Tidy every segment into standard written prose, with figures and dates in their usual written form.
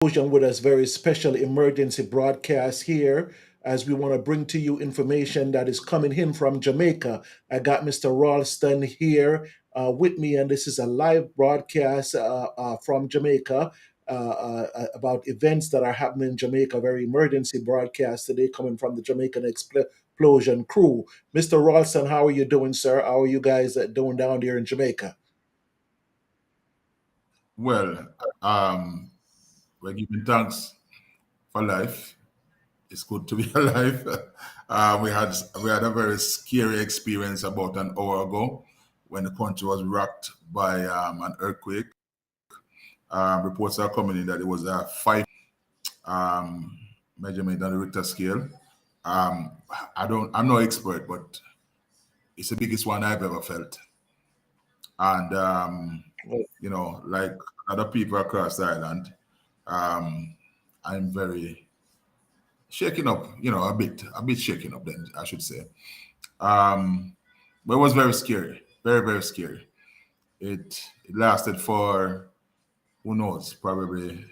Explosion with us very special emergency broadcast here as we want to bring to you information that is coming in from Jamaica. I got Mr. Ralston here with me, and this is a live broadcast from Jamaica about events that are happening in Jamaica. Very emergency broadcast today coming from the Jamaican Explosion crew. Mr. Ralston, how are you doing, sir? How are you guys doing down there in Jamaica? Well, um, we're giving thanks for life. It's good to be alive. We had a very scary experience about an hour ago when the country was rocked by an earthquake. Reports are coming in that it was a 5 um, measurement on the Richter scale. Um, I'm no expert, but it's the biggest one I've ever felt. And Well, like other people across the island, um, I'm very shaken up, a bit shaken up. Then I should say, um, but it was very scary, very very scary. It lasted for who knows, probably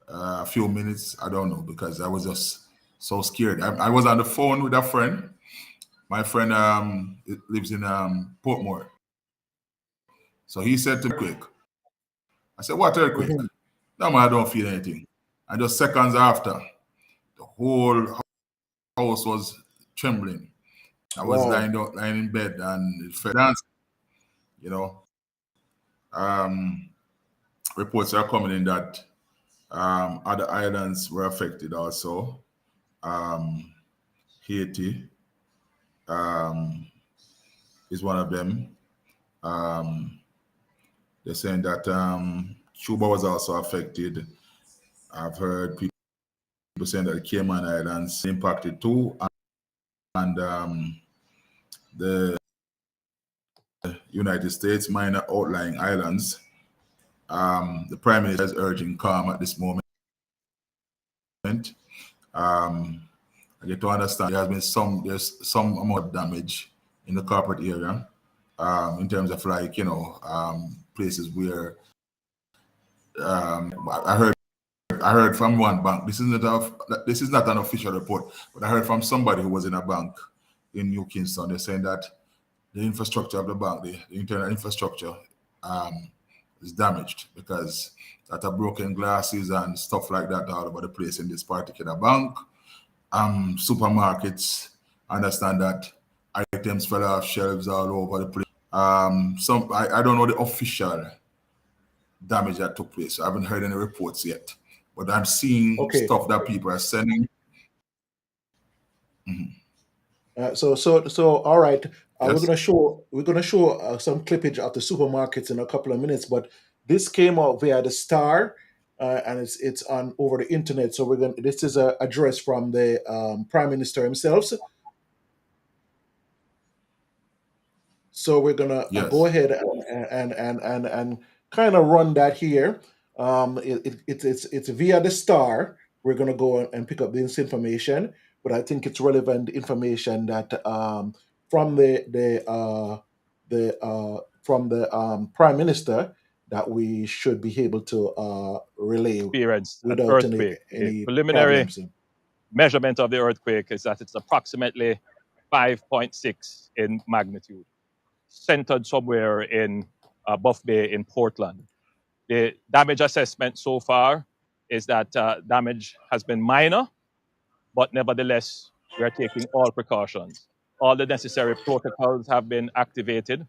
a few minutes. I don't know because I was just so scared. I was on the phone with a friend. My friend lives in Portmore, so he said to me, "Quick." I said, "What earthquake?" mhm. No man, I don't feel anything. And just seconds after, the whole house was trembling. I was Wow. lying in bed and it fell dancing, you know. Um, Reports are coming in that other islands were affected also. Um, Haiti um, is one of them. Um, they're saying that Cuba was also affected. I've heard people saying that the Cayman Islands impacted too, and the United States minor outlying islands. The Prime Minister is urging calm at this moment. Um, I get to understand there's some amount of damage in the corporate area in terms of like places where I heard from one bank. This is not an official report, but I heard from somebody who was in a bank in New Kingston. They're saying that the infrastructure of the bank, the internal infrastructure, um, is damaged because that are broken glasses and stuff like that all over the place in this particular bank. Supermarkets, I understand that items fell off shelves all over the place. I don't know the official damage that took place. I haven't heard any reports yet, but I'm seeing Okay. stuff that people are sending. Mhm. So all right. Yes. We're gonna show some clippage of the supermarkets in a couple of minutes, but this came out via the Star, and it's on over the internet. So we're gonna. This is a address from the Prime Minister himself. So we're gonna go Yes. ahead and kind of run that here. It's via the Star. We're gonna go and pick up this information, but I think it's relevant information that from the Prime Minister that we should be able to relay Experienced an without any earthquake. The any preliminary problems. measurement of the earthquake is that it's approximately 5.6 in magnitude, centered somewhere in Buff Bay in Portland. The damage assessment so far is that damage has been minor, but nevertheless, we are taking all precautions. All the necessary protocols have been activated.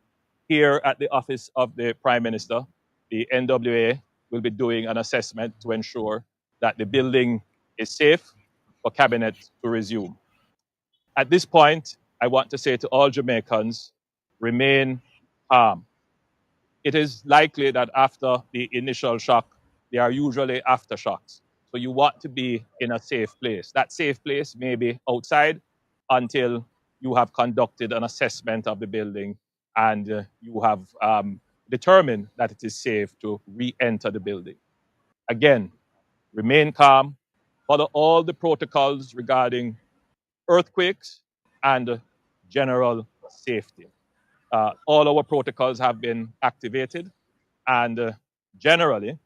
Here at the office of the Prime Minister, the NWA will be doing an assessment to ensure that the building is safe for cabinet to resume. At this point, I want to say to all Jamaicans, remain calm. It is likely that after the initial shock, there are usually aftershocks. So you want to be in a safe place. That safe place may be outside until you have conducted an assessment of the building and you have determined that it is safe to re enter the building. Again, remain calm, follow all the protocols regarding earthquakes and general safety. All our protocols have been activated, and generally,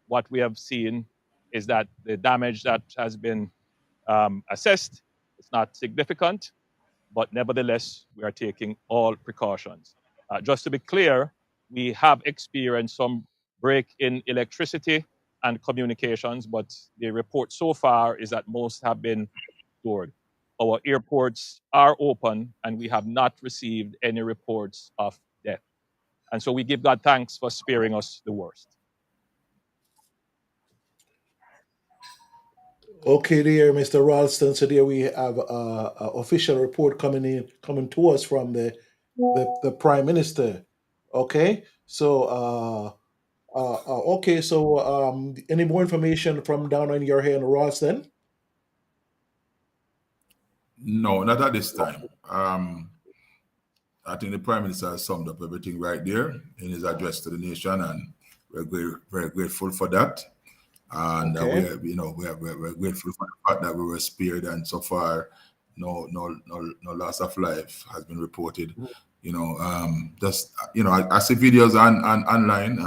what we have seen is that the damage that has been assessed is not significant, but nevertheless, we are taking all precautions. Just to be clear, we have experienced some break in electricity and communications, but the report so far is that most have been restored. Our airports are open, and we have not received any reports of death. And so we give God thanks for sparing us the worst. Okay, there, Mr. Ralston. So there we have a official report coming to us from the Prime Minister. Okay, so okay, so any more information from down on your hand, Ralston? No, not at this time. I think the Prime Minister has summed up everything right there in his address to the nation, and we're very grateful for that. And Okay. we're grateful for the fact that we were spared, and so far, no loss of life has been reported. I see videos online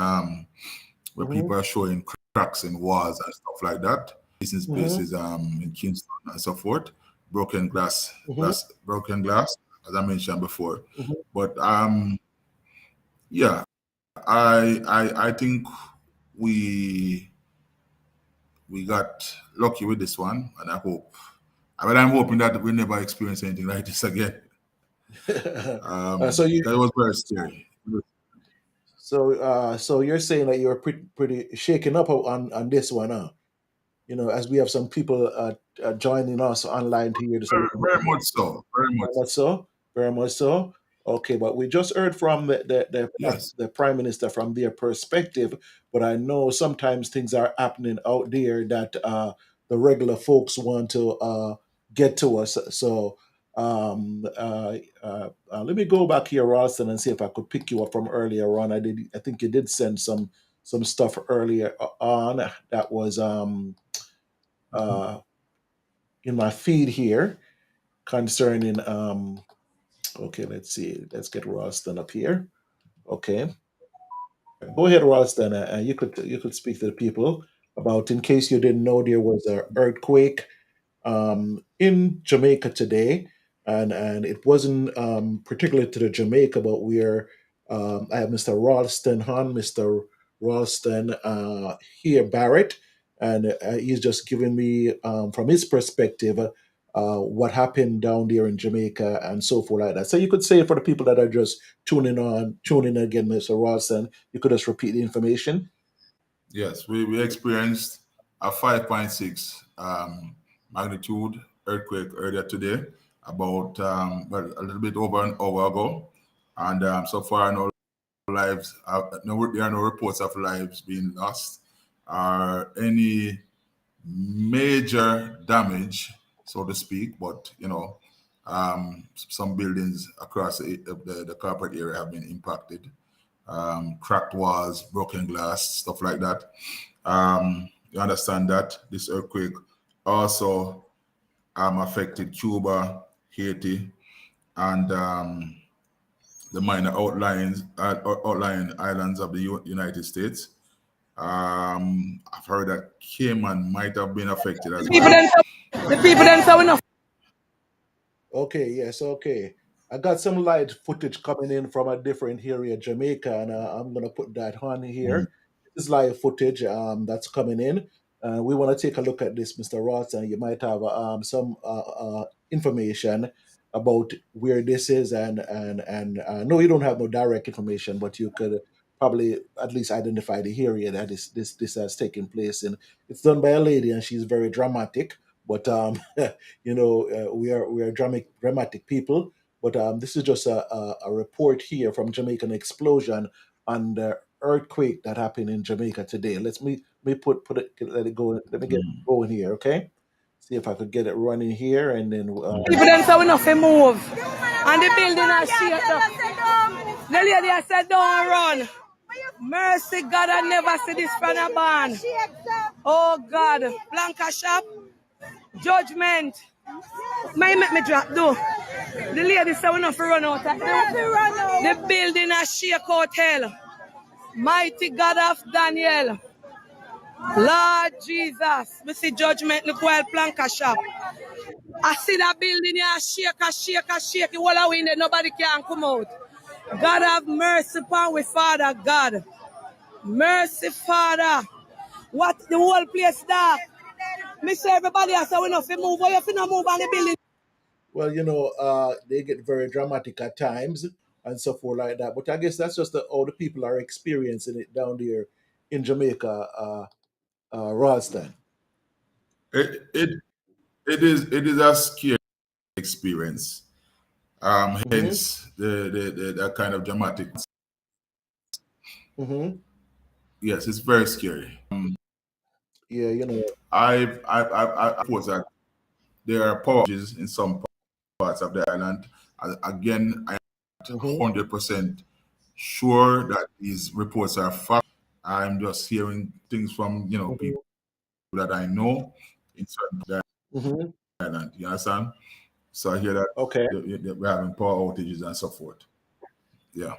where people are showing cracks in walls and stuff like that. Business places in Kingston and so forth, broken glass, as I mentioned before. But yeah, I think we got lucky with this one, and I'm hoping that we never experience anything like this again. So that was very scary. So you're saying that you're pretty shaken up on this one, huh? As we have some people joining us online here. Very much so. Very much. Very much so. Very much so. Okay, but we just heard from Yes. the Prime Minister from their perspective. But I know sometimes things are happening out there that the regular folks want to get to us. So let me go back here, Ralston, and see if I could pick you up from earlier on. I think you did send some stuff earlier on that was in my feed here concerning okay, let's see, let's get Ralston up here. Okay, go ahead, Ralston. You could speak to the people about, in case you didn't know, there was an earthquake in Jamaica today, and it wasn't particular to the Jamaica, but I have Mr. Ralston on, Mr. Ralston here, Barrett, and he's just giving me from his perspective what happened down there in Jamaica and so forth like that. So you could say, for the people that are just tuning in again, Mr. Ralston, you could just repeat the information. Yes, we experienced a 5.6 magnitude earthquake earlier today, about a little bit over an hour ago, and so far no lives. There are no reports of lives being lost or any major damage, so to speak. But some buildings across the corporate area have been impacted. Cracked walls, broken glass, stuff like that. You understand that this earthquake also affected Cuba, Haiti, and the minor outlying islands of the United States. I've heard that Cayman might have been affected as well. The people then say we no. Okay, yes, okay. I got some live footage coming in from a different area, Jamaica, and I'm gonna put that on Mm. here. This is live footage that's coming in. We want to take a look at this, Mr. Ross, and you might have some information about where this is, and no, you don't have no direct information, but you could probably at least identify the area that this has taken place in. It's done by a lady, and she's very dramatic, but we are dramatic people, but this is just a report here from Jamaican Explosion on the earthquake that happened in Jamaica today. Me put it, let it go. Let me get it going here, okay? See if I could get it running here, and then People then say we no fi move, and the building has shake up. The lady has said don't run. Mercy God, I never see this from a barn. Oh God, Blanca shop, judgment. May make me drop though. The lady said we no fi run out. The building has shake out hell. Mighty God of Daniel. Lord Jesus, we see judgment in the Wild Planka shop. I see that building here shake. All the way in there, nobody can come out. God have mercy upon we, Father God. Mercy, Father. What the whole place dark. Me say everybody else, we not fi move. Why you fi not move on the building? Well, they get very dramatic at times and so forth like that. But I guess that's just how the people are experiencing it down there in Jamaica, Ralston. It, it it is a scary experience. Mm-hmm. Hence the that kind of dramatic. Mm-hmm. Yes, it's very scary. Yeah, I've reports that there are power outages in some parts of the island. Again, I am not mm-hmm. 100% sure that these reports are fact. I'm just hearing things from Mm-hmm. people that I know in certain parts of Mm-hmm. the island. You understand? So I hear that Okay. we're having power outages and so forth. Yeah.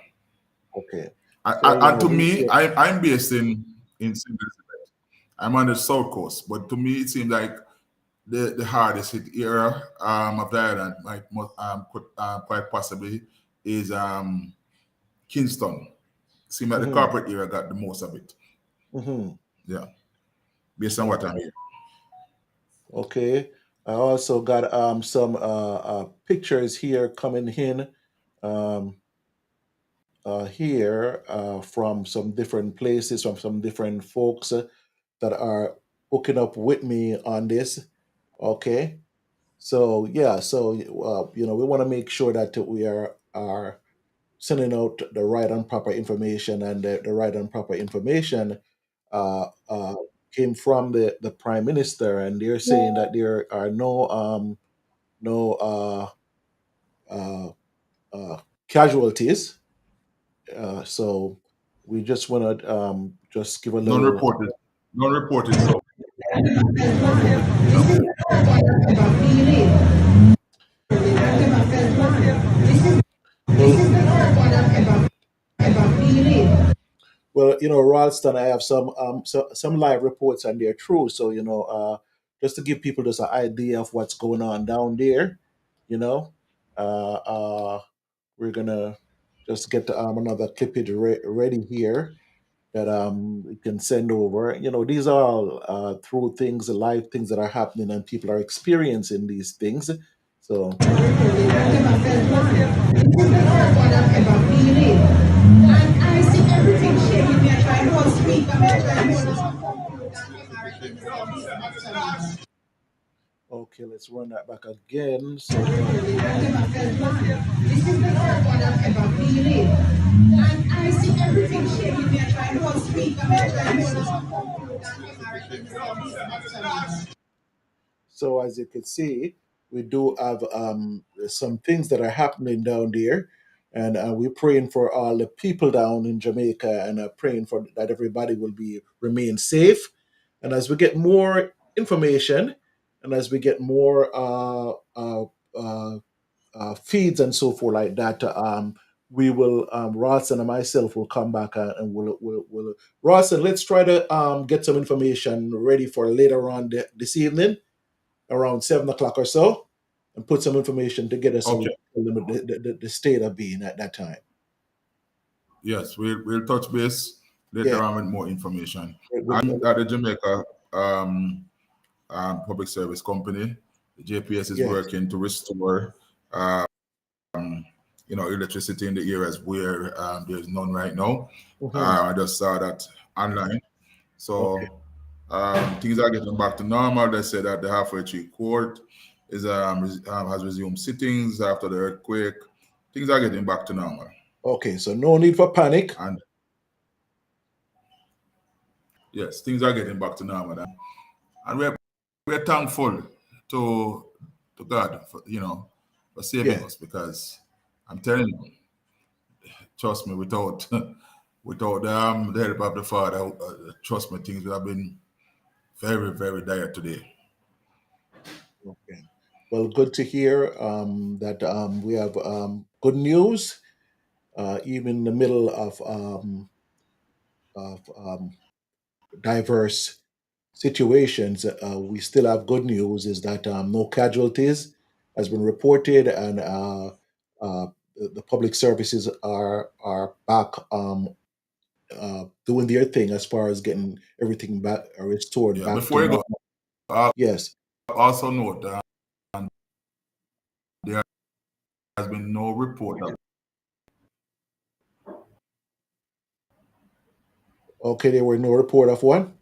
Okay. I, So, and to me, I'm based in St. Elizabeth. I'm on the south coast, but to me, it seems like the hardest hit area of the island could quite possibly is Kingston. Seems like the mm-hmm. corporate area got the most of it. Mm-hmm. Yeah, based on what I'm hearing. Okay. I also got some pictures here coming in um, here from some different places, from some different folks that are hooking up with me on this. Okay. So yeah, so we want to make sure that we are sending out the right and proper information, and the right and proper information uh, uh, came from the prime minister, and they're saying that there are no uh, casualties. So we just want to just give a little. Non-reported, non-reported. So Well, well, Ralston, I have some live reports on there too. So just to give people just an idea of what's going on down there, you know, uh, uh, we're gonna just get another clippage ready here that we can send over. These are all through things, live things that are happening, and people are experiencing these things. So okay, let's run that back again. So So as you can see, we do have some things that are happening down there, and we're praying for all the people down in Jamaica, and praying for that everybody will be remain safe. And as we get more information, and as we get more uh, feeds and so forth like that, we will Ross and myself will come back and we'll Ross, and let's try to get some information ready for later on this evening around 7 o'clock or so, and put some information together so we okay, can tell them the state of being at that time. yes, we'll touch base Yeah. later on with more information. With- I'm at the Jamaica Public Service Company. The JPS is yes. working to restore um, electricity in the areas where there's none right now. Mhm. I just saw that online. Okay. So things are getting back to normal. They said that the halfway tree court has resumed sittings after the earthquake. Things are getting back to normal. Okay. So no need for panic. And yes, things are getting back to normal. And we're thankful to God for saving Yeah. us, because I'm telling you, trust me, without without the help of the Father, trust me, things would have been very, very dire today. Okay. Well, good to hear that we have good news, even in the middle of diverse situations, we still have good news is that no casualties has been reported, and the public services are back doing their thing as far as getting everything back restored Yeah. back to Before you go, normal. uh, Yes. also note that there has been no report of Okay, there were no report of one.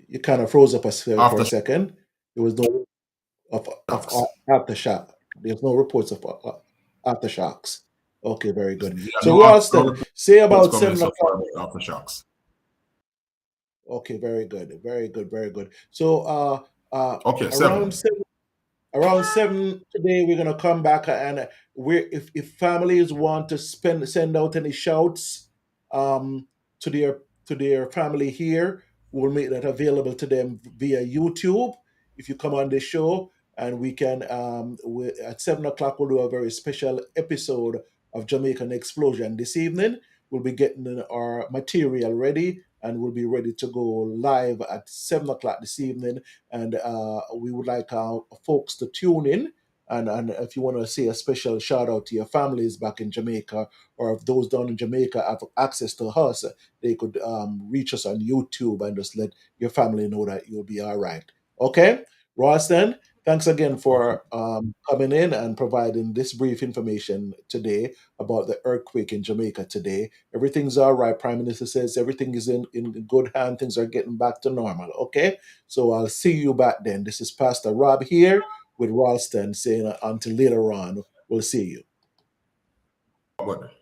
You kind of froze up for a second. There was no of aftershocks. aftershock. There's no reports of aftershocks. Okay, very good. Yeah, So Ralston, say reports about coming in seven so far o'clock. about aftershocks. Okay, very good, very good, very good. So Okay, around 7. around 7 today, we're gonna come back, and if families want to send out any shouts um, to their family here, we'll make that available to them via YouTube. If you come on the show, and we can at 7 o'clock, we'll do a very special episode of Jamaican Explosion this evening. We'll be getting our material ready, and we'll be ready to go live at 7 o'clock this evening. And we would like our folks to tune in. And if you want to say a special shout out to your families back in Jamaica, or if those down in Jamaica have access to us, they could reach us on YouTube and just let your family know that you'll be all right. Okay, Ralston, thanks again Okay. for coming in and providing this brief information today about the earthquake in Jamaica today. Everything's all right. Prime Minister says everything is in good hand. Things are getting back to normal. Okay, so I'll see you back then. This is Pastor Rob here with Ralston saying until later on, we'll see you. Good.